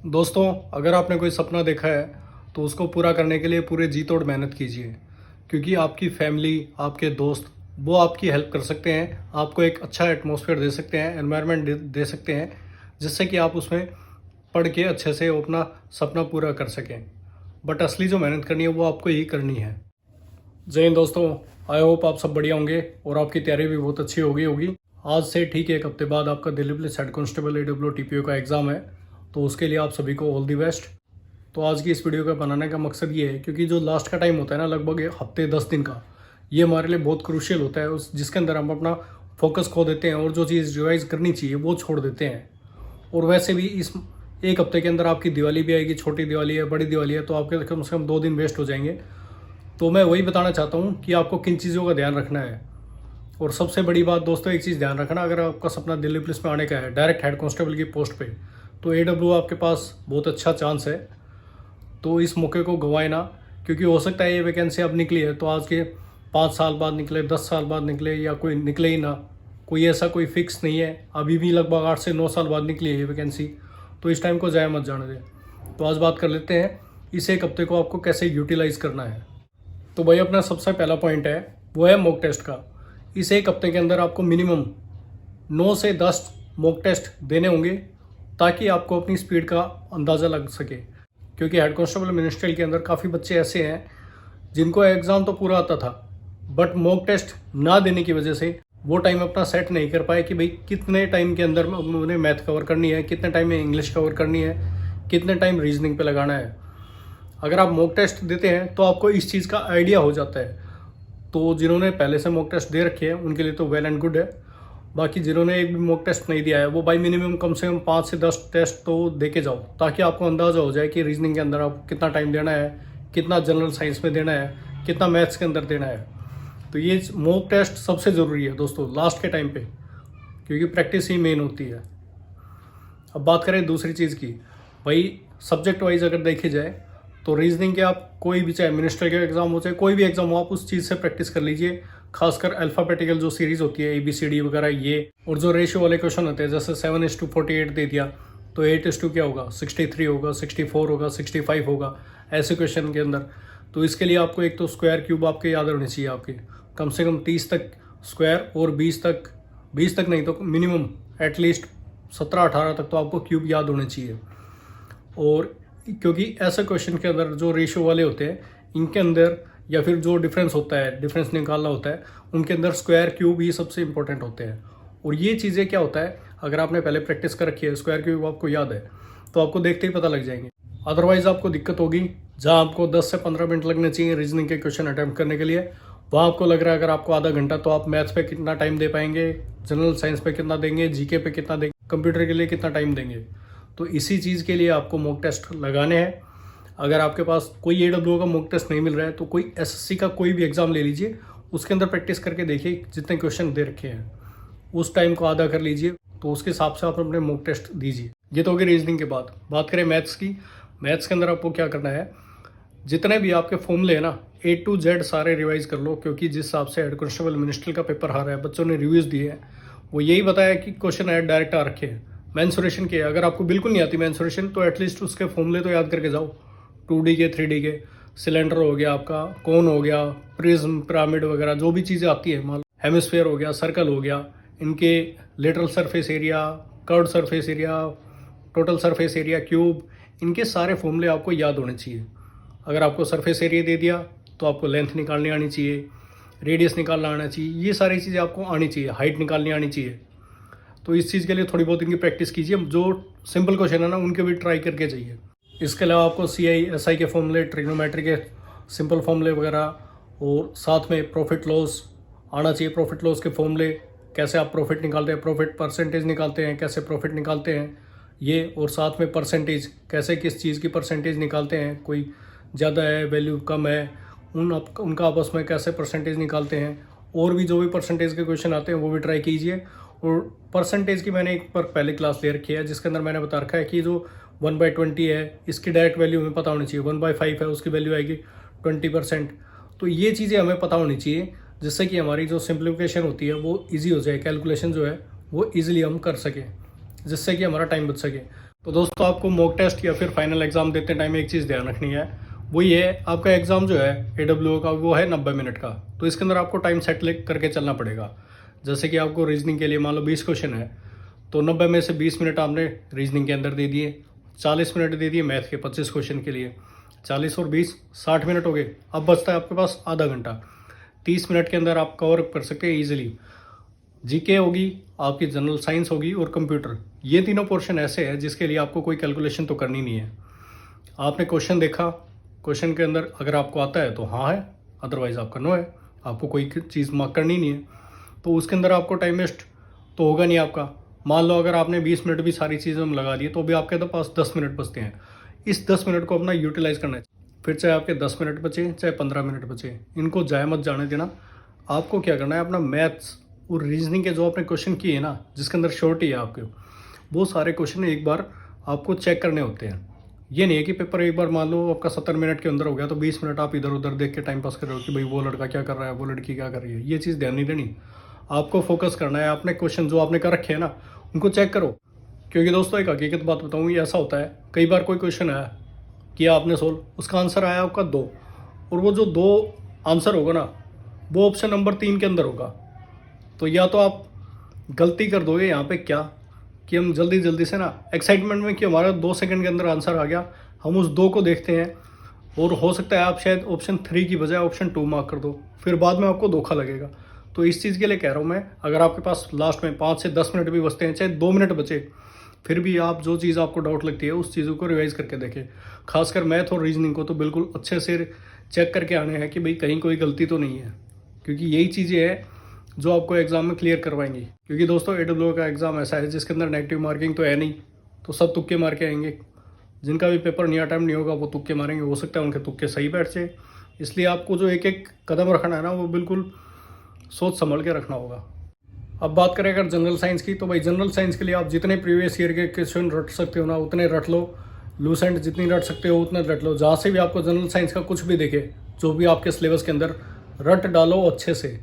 दोस्तों, अगर आपने कोई सपना देखा है तो उसको पूरा करने के लिए पूरे जी तोड़ मेहनत कीजिए, क्योंकि आपकी फैमिली, आपके दोस्त वो आपकी हेल्प कर सकते हैं, आपको एक अच्छा एटमॉस्फेयर दे सकते हैं, एनवायरनमेंट दे सकते हैं, जिससे कि आप उसमें पढ़ के अच्छे से अपना सपना पूरा कर सकें। बट असली जो मेहनत करनी है वो आपको ही करनी है। जय हिंद दोस्तों, आई होप आप सब बढ़िया होंगे और आपकी तैयारी भी बहुत अच्छी होगी। आज से ठीक एक हफ्ते बाद आपका Delhi police head constable AWO TPO का एग्ज़ाम है, तो उसके लिए आप सभी को ऑल दी बेस्ट। तो आज की इस वीडियो का बनाने का मकसद ये है, क्योंकि जो लास्ट का टाइम होता है ना, लगभग हफ्ते 10 दिन का, ये हमारे लिए बहुत क्रूशियल होता है, उस जिसके अंदर हम अपना फोकस खो देते हैं और जो चीज़ रिवाइज करनी चाहिए वो छोड़ देते हैं। और वैसे भी इस एक हफ्ते के अंदर आपकी दिवाली भी आएगी, छोटी दिवाली है, बड़ी दिवाली है, तो आपके कम से कम 2 दिन वेस्ट हो जाएंगे। तो मैं वही बताना चाहता हूँ कि आपको किन चीज़ों का ध्यान रखना है। और सबसे बड़ी बात दोस्तों, एक चीज़ ध्यान रखना, अगर आपका सपना दिल्ली पुलिस में आने का है, डायरेक्ट हेड कांस्टेबल की पोस्ट पे, तो AWO आपके पास बहुत अच्छा चांस है। तो इस मौके को गंवाए ना, क्योंकि हो सकता है ये वैकेंसी अब निकली है तो आज के 5 साल बाद निकले, 10 साल बाद निकले, या कोई निकले ही ना। कोई ऐसा कोई फिक्स नहीं है, अभी भी लगभग 8 से 9 साल बाद निकली है ये वैकेंसी। तो इस टाइम को ज़ाया मत जाने दें। तो आज बात कर लेते हैं इस एक हफ्ते को आपको कैसे यूटिलाइज़ करना है। तो भाई, अपना सबसे पहला पॉइंट है वो है मॉक टेस्ट का। इस एक हफ्ते के अंदर आपको मिनिमम 9 से 10 मॉक टेस्ट देने होंगे, ताकि आपको अपनी स्पीड का अंदाज़ा लग सके। क्योंकि हेड कांस्टेबल मिनिस्ट्रियल के अंदर काफ़ी बच्चे ऐसे हैं जिनको एग्ज़ाम तो पूरा आता था, बट मॉक टेस्ट ना देने की वजह से वो टाइम अपना सेट नहीं कर पाए कि भाई कितने टाइम के अंदर उन्होंने मैथ कवर करनी है, कितने टाइम में इंग्लिश कवर करनी है, कितने टाइम रीजनिंग पे लगाना है। अगर आप मॉक टेस्ट देते हैं तो आपको इस चीज़ का आइडिया हो जाता है। तो जिन्होंने पहले से मॉक टेस्ट दे रखे हैं उनके लिए तो वेल एंड गुड है। बाकी जिन्होंने एक भी मॉक टेस्ट नहीं दिया है, वो बाई मिनिमम कम से कम 5 से 10 टेस्ट तो दे के जाओ, ताकि आपको अंदाज़ा हो जाए कि रीजनिंग के अंदर आपको कितना टाइम देना है, कितना जनरल साइंस में देना है, कितना मैथ्स के अंदर देना है। तो ये मॉक टेस्ट सबसे ज़रूरी है दोस्तों लास्ट के टाइम पे, क्योंकि प्रैक्टिस ही मेन होती है। अब बात करें दूसरी चीज़ की, भाई सब्जेक्ट वाइज अगर देखे जाए तो रीजनिंग के आप कोई भी, चाहे मिनिस्टर का एग्जाम हो चाहे कोई भी एग्जाम हो, आप उस चीज़ से प्रैक्टिस कर लीजिए। खासकर अल्फ़ाबेटिकल जो सीरीज़ होती है, ABCD वगैरह ये, और जो रेशियो वाले क्वेश्चन होते हैं, जैसे 7:48 दे दिया तो 8 क्या होगा, 63 होगा, 64 होगा, 65 होगा, ऐसे क्वेश्चन के अंदर। तो इसके लिए आपको एक तो स्क्वायर क्यूब आपके याद होने चाहिए, आपके कम से कम 30 तक स्क्वायर, और 20 तक नहीं तो मिनिमम एटलीस्ट 17-18 तक तो आपको क्यूब याद होने चाहिए। और क्योंकि ऐसे क्वेश्चन के अंदर जो रेशियो वाले होते हैं, इनके अंदर या फिर जो डिफरेंस होता है, डिफरेंस निकालना होता है, उनके अंदर स्क्वायर क्यूब ही सबसे इंपॉर्टेंट होते हैं। और ये चीज़ें क्या होता है, अगर आपने पहले प्रैक्टिस कर रखी है, स्क्वायर क्यूब आपको याद है, तो आपको देखते ही पता लग जाएंगे। अदरवाइज आपको दिक्कत होगी। जहाँ आपको 10 से 15 मिनट लगने चाहिए रीजनिंग के क्वेश्चन अटैम्प्ट करने के लिए, वहाँ आपको लग रहा है अगर आपको आधा घंटा, तो आप मैथ्स पे कितना टाइम दे पाएंगे, जनरल साइंस पे कितना देंगे, GK पे कितना देंगे, कंप्यूटर के लिए कितना टाइम देंगे। तो इसी चीज़ के लिए आपको मॉक टेस्ट लगाने हैं। अगर आपके पास कोई AWO का मॉक टेस्ट नहीं मिल रहा है तो कोई SSC का कोई भी एग्ज़ाम ले लीजिए, उसके अंदर प्रैक्टिस करके देखिए, जितने क्वेश्चन दे रखे हैं उस टाइम को आधा कर लीजिए, तो उसके हिसाब से आप अपने मॉक टेस्ट दीजिए। ये तो होगी रीजनिंग के बाद। बात करें मैथ्स की, मैथ्स के अंदर आपको क्या करना है, जितने भी आपके फॉर्मूले हैं ना, A to Z सारे रिवाइज कर लो, क्योंकि जिस हिसाब से हेड कांस्टेबल मिनिस्ट्रियल का पेपर आ रहा है, बच्चों ने रिव्यूज़ दिए हैं, वो यही बताया कि क्वेश्चन ऐड डायरेक्ट आ रखे हैं। मेंसुरेशन के, अगर आपको बिल्कुल नहीं आती मेंसुरेशन, तो एटलीस्ट उसके फॉर्मूले तो याद करके जाओ। 2D के, 3D के, सिलेंडर हो गया आपका, कोन हो गया, प्रिज्म, पिरामिड वगैरह जो भी चीज़ें आती है, मान हेमिस्फेयर हो गया, सर्कल हो गया, इनके lateral surface area, curved surface area, total surface area, cube, इनके सारे फॉर्मूले आपको याद होने चाहिए। अगर आपको सरफेस एरिया दे दिया तो आपको लेंथ निकालनी आनी चाहिए, रेडियस निकालना आना चाहिए, ये सारी चीज़ें आपको आनी चाहिए, हाइट निकालनी आनी चाहिए। तो इस चीज़ के लिए थोड़ी बहुत इनकी प्रैक्टिस कीजिए। जो सिंपल क्वेश्चन है ना, उनके भी ट्राई करके जाइए। इसके अलावा आपको CI SI के फॉर्मूले, ट्रिग्नोमेट्री के सिंपल फॉर्मूले वगैरह, और साथ में प्रॉफिट लॉस आना चाहिए। प्रॉफिट लॉस के फॉर्मूले, कैसे आप प्रॉफिट निकालते हैं, प्रॉफिट परसेंटेज निकालते हैं, कैसे प्रॉफिट निकालते हैं ये, और साथ में परसेंटेज, कैसे किस चीज़ की परसेंटेज निकालते हैं, कोई ज़्यादा है, वैल्यू कम है, उनका आपस में कैसे परसेंटेज निकालते हैं। और भी जो भी परसेंटेज के क्वेश्चन आते हैं वो भी ट्राई कीजिए। और परसेंटेज की मैंने एक पर पहले क्लास ले रखी है, जिसके अंदर मैंने बता रखा है कि जो 1/20 है, इसकी डायरेक्ट वैल्यू हमें पता होनी चाहिए। 1/5 है, उसकी वैल्यू आएगी 20%। तो ये चीज़ें हमें पता होनी चाहिए, जिससे कि हमारी जो सिंप्लीफिकेशन होती है वो ईजी हो जाए, कैलकुलेशन जो है वो ईजिली हम कर सकें, जिससे कि हमारा टाइम बच सके। तो दोस्तों आपको मॉक टेस्ट या फिर फाइनल एग्जाम देते टाइम एक चीज़ ध्यान रखनी है, वो ये है आपका एग्जाम जो है AWO का वो है 90 मिनट का। तो इसके अंदर आपको टाइम सेट करके चलना पड़ेगा। जैसे कि आपको रीजनिंग के लिए मान लो 20 क्वेश्चन है, तो 90 में से 20 मिनट आपने रीजनिंग के अंदर दे दिए, 40 मिनट दे दिए मैथ के 25 क्वेश्चन के लिए, 40 और 20 60 मिनट हो गए। अब बचता है आपके पास आधा घंटा। 30 मिनट के अंदर आप कवर कर सकते हैं ईजिली। जीके होगी, आपकी जनरल साइंस होगी और कंप्यूटर। ये तीनों पोर्शन ऐसे हैं जिसके लिए आपको कोई कैलकुलेशन तो करनी नहीं है। आपने क्वेश्चन देखा, क्वेश्चन के अंदर अगर आपको आता है तो हाँ है, अदरवाइज आपका नो है। आपको कोई चीज़ मार्क करनी नहीं है, तो उसके अंदर आपको टाइम वेस्ट तो होगा नहीं आपका। मान लो अगर आपने 20 मिनट भी सारी चीज़ों में लगा दिए तो भी आपके पास 10 मिनट बचते हैं। इस 10 मिनट को अपना यूटिलाइज करना है। फिर चाहे आपके 10 मिनट बचे चाहे 15 मिनट बचे, इनको जाए मत जाने देना। आपको क्या करना है, अपना मैथ्स और रीजनिंग के जो आपने क्वेश्चन किए ना, जिसके अंदर शॉर्ट ही है आपके, वो सारे क्वेश्चन एक बार आपको चेक करने होते हैं। ये नहीं है कि पेपर एक बार मान लो आपका 70 मिनट के अंदर हो गया तो 20 मिनट आप इधर उधर देख के टाइम पास कर रहे हो कि भाई वो लड़का क्या कर रहा है, वो लड़की क्या कर रही है। ये चीज़ ध्यान नहीं देनी। आपको फोकस करना है, आपने क्वेश्चन जो आपने कर रखे हैं ना उनको चेक करो। क्योंकि दोस्तों एक हकीकत बात बताऊँ, ये ऐसा होता है कई बार कोई क्वेश्चन आया किया आपने सोल्व, उसका आंसर आया आपका 2, और वो जो 2 आंसर होगा ना वो ऑप्शन नंबर 3 के अंदर होगा। तो या तो आप गलती कर दोगे यहाँ पे क्या कि हम जल्दी जल्दी से ना एक्साइटमेंट में कि हमारा 2 सेकंड के अंदर आंसर आ गया, हम उस 2 को देखते हैं, और हो सकता है आप शायद ऑप्शन 3 की बजाय ऑप्शन 2 मार्क कर दो, फिर बाद में आपको धोखा लगेगा। तो इस चीज़ के लिए कह रहा हूँ मैं, अगर आपके पास लास्ट में 5 से 10 मिनट भी बचते हैं, चाहे 2 मिनट बचे, फिर भी आप जो चीज़ आपको डाउट लगती है उस चीज़ों को रिवाइज करके देखें। खासकर मैथ और रीजनिंग को तो बिल्कुल अच्छे से चेक करके आने हैं कि भाई कहीं कोई गलती तो नहीं है, क्योंकि यही चीज़ें हैं जो आपको एग्जाम में क्लियर करवाएंगी। क्योंकि दोस्तों AWO का एग्जाम ऐसा है जिसके अंदर नेगेटिव मार्किंग तो है नहीं, तो सब तुक्के मार के आएंगे। जिनका भी पेपर नहीं अटैम्प्ट नहीं होगा वो तुक्के मारेंगे, हो सकता है उनके तुक्के सही बैठ जाए। इसलिए आपको जो एक एक कदम रखना है ना वो बिल्कुल सोच संभल के रखना होगा। अब बात करें अगर जनरल साइंस की, तो भाई जनरल साइंस के लिए आप जितने प्रीवियस ईयर के क्वेश्चन रट सकते हो ना उतने रट लो। लूसेंट जितनी रट सकते हो उतना रट लो। जहाँ से भी आपको जनरल साइंस का कुछ भी दिखे, जो भी आपके सिलेबस के अंदर, रट डालो अच्छे से,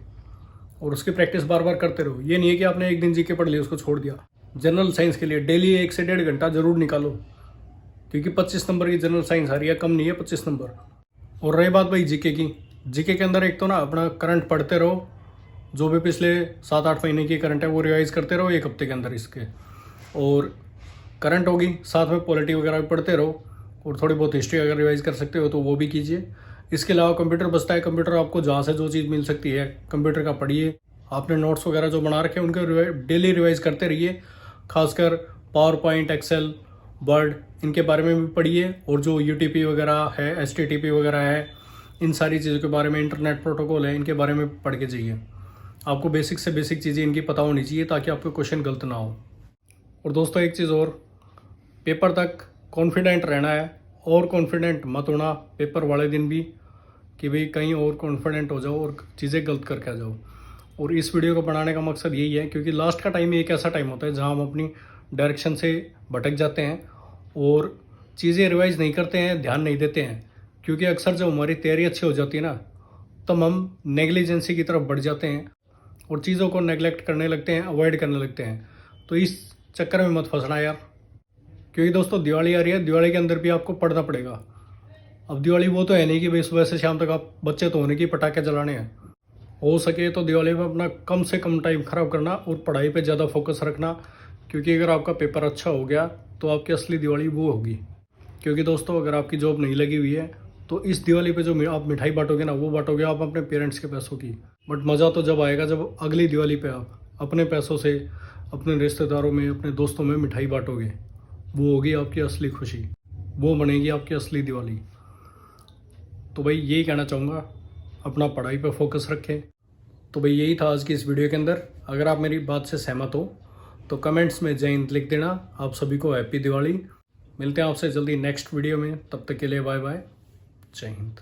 और उसकी प्रैक्टिस बार बार करते रहो। ये नहीं है कि आपने एक दिन जीके पढ़ लिया उसको छोड़ दिया। जनरल साइंस के लिए डेली 1 से 1.5 घंटा जरूर निकालो, क्योंकि 25 नंबर की जनरल साइंस आ रही है, कम नहीं है 25 नंबर। और रही बात भाई जीके की, जीके के अंदर एक तो ना अपना करंट पढ़ते रहो, जो भी पिछले 7-8 महीने की करंट है वो रिवाइज करते रहो 1 हफ्ते के अंदर इसके। और करंट होगी, साथ में पॉलिटी वगैरह भी पढ़ते रहो, और थोड़ी बहुत हिस्ट्री अगर रिवाइज कर सकते हो तो वो भी कीजिए। इसके अलावा कंप्यूटर बचता है, कंप्यूटर आपको जहाँ से जो चीज़ मिल सकती है कंप्यूटर का पढ़िए। आपने नोट्स वगैरह जो बना रखे हैं उनके डेली रिवाइज करते रहिए। खासकर पावर पॉइंट, एक्सेल, वर्ड, इनके बारे में भी पढ़िए। और जो UTP वगैरह है, HTTP वगैरह है, इन सारी चीज़ों के बारे में, इंटरनेट प्रोटोकॉल है, इनके बारे में पढ़ के जाइए। आपको बेसिक से बेसिक चीज़ें इनकी पता होनी चाहिए ताकि आपके क्वेश्चन गलत ना हो। और दोस्तों एक चीज़ और, पेपर तक कॉन्फिडेंट रहना है, और कॉन्फिडेंट मत होना पेपर वाले दिन भी कि भाई कहीं और कॉन्फिडेंट हो जाओ और चीज़ें गलत करके आ जाओ। और इस वीडियो को बनाने का मकसद यही है, क्योंकि लास्ट का टाइम एक ऐसा टाइम होता है जहाँ हम अपनी डायरेक्शन से भटक जाते हैं और चीज़ें रिवाइज नहीं करते हैं, ध्यान नहीं देते हैं। क्योंकि अक्सर जब हमारी तैयारी अच्छी हो जाती है ना, तब हम नेग्लिजेंसी की तरफ बढ़ जाते हैं और चीज़ों को नेग्लेक्ट करने लगते हैं, अवॉइड करने लगते हैं। तो इस चक्कर में मत फंसना यार, क्योंकि दोस्तों दिवाली आ रही है, दिवाली के अंदर भी आपको पढ़ना पड़ेगा। अब दिवाली वो तो है नहीं कि भाई सुबह से शाम तक आप बच्चे तो होने की पटाखे जलाने हैं। हो सके तो दिवाली में अपना कम से कम टाइम ख़राब करना और पढ़ाई पे ज़्यादा फोकस रखना, क्योंकि अगर आपका पेपर अच्छा हो गया तो आपकी असली दिवाली वो होगी। क्योंकि दोस्तों अगर आपकी जॉब नहीं लगी हुई है तो इस दिवाली पे जो आप मिठाई बांटोगे ना, वो बांटोगे आप अपने पेरेंट्स के पैसों की। बट मज़ा तो जब आएगा जब अगली दिवाली पे आप अपने पैसों से अपने रिश्तेदारों में, अपने दोस्तों में मिठाई बांटोगे। वो होगी आपकी असली खुशी, वो बनेगी आपकी असली दिवाली। तो भाई यही कहना चाहूँगा, अपना पढ़ाई पे फोकस रखें। तो भाई यही था आज की इस वीडियो के अंदर। अगर आप मेरी बात से सहमत हो तो कमेंट्स में जय हिंद लिख देना। आप सभी को हैप्पी दिवाली। मिलते हैं आपसे जल्दी नेक्स्ट वीडियो में, तब तक के लिए बाय बाय, जय हिंद।